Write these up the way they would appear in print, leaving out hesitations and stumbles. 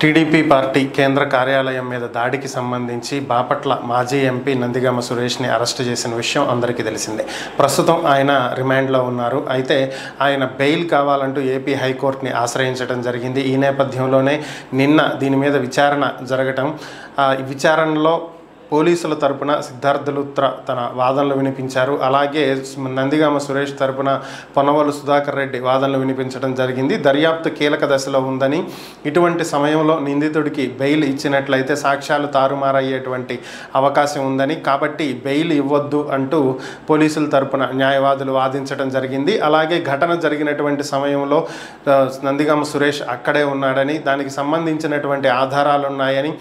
TDP party కేంద్ర కార్యాలయం మీద దాడికి సంబంధించి బాపట్ల మాజీ ఎంపీ నందిగామ సురేష్ని అరెస్ట్ చేసిన విషయం అందరికీ తెలిసిందే. ప్రస్తుతం ఆయన రిమాండ్లో ఉన్నారు. అయితే ఆయన బెయిల్ కావాలంటూ ఏపీ హైకోర్టుని ఆశ్రయించడం జరిగింది. ఈ నేపథ్యంలోనే నిన్న దీని మీద విచారణ జరగటం, ఈ విచారణలో పోలీసుల తరపున సిద్ధార్థ లూత్రా తన వాదనలు వినిపించారు. అలాగే నందిగామ సురేష్ తరపున పొన్నవోలు సుధాకర్ రెడ్డి వాదనలు వినిపించడం జరిగింది. దర్యాప్తు కీలక దశలో ఉందని, ఇటువంటి సమయంలో నిందితుడికి బెయిల్ ఇచ్చినట్లయితే సాక్ష్యాలు తారుమారయ్యేటువంటి అవకాశం ఉందని, కాబట్టి బెయిల్ ఇవ్వద్దు అంటూ పోలీసుల తరపున న్యాయవాదులు వాదించడం జరిగింది. అలాగే ఘటన జరిగినటువంటి సమయంలో నందిగామ సురేష్ అక్కడే ఉన్నాడని, దానికి సంబంధించినటువంటి ఆధారాలు ఉన్నాయని,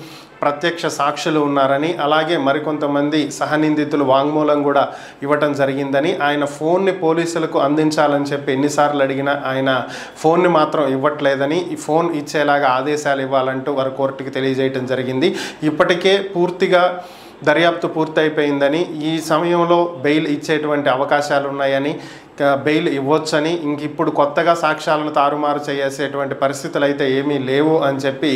ప్రత్యక్ష సాక్షులు ఉన్నారని, అలాగే మరికొంతమంది సహనిందితులు వాంగ్మూలం కూడా ఇవ్వటం జరిగిందని, ఆయన ఫోన్ని పోలీసులకు అందించాలని చెప్పి ఎన్నిసార్లు అడిగినా ఆయన ఫోన్ని మాత్రం ఇవ్వట్లేదని, ఈ ఫోన్ ఇచ్చేలాగా ఆదేశాలు ఇవ్వాలంటూ వారు కోర్టుకి తెలియజేయటం జరిగింది. ఇప్పటికే పూర్తిగా దర్యాప్తు పూర్తయిపోయిందని, ఈ సమయంలో బెయిల్ ఇచ్చేటువంటి అవకాశాలు ఉన్నాయని, బెయిల్ ఇవ్వొచ్చని, ఇంక ఇప్పుడు కొత్తగా సాక్ష్యాలను తారుమారు చేసేటువంటి పరిస్థితులు అయితే ఏమీ లేవు అని చెప్పి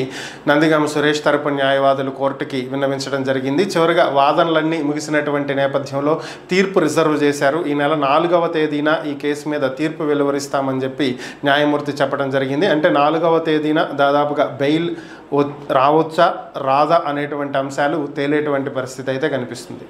నందిగామ సురేష్ తరపు న్యాయవాదులు కోర్టుకి విన్నవించడం జరిగింది. చివరిగా వాదనలన్నీ ముగిసినటువంటి నేపథ్యంలో తీర్పు రిజర్వ్ చేశారు. ఈ నెల 4వ తేదీన ఈ కేసు మీద తీర్పు వెలువరిస్తామని చెప్పి న్యాయమూర్తి చెప్పడం జరిగింది. అంటే 4వ తేదీన దాదాపుగా బెయిల్ రావచ్చా రాదా అనేటువంటి అంశాలు తేలేటువంటి పరిస్థితి అయితే కనిపిస్తుంది.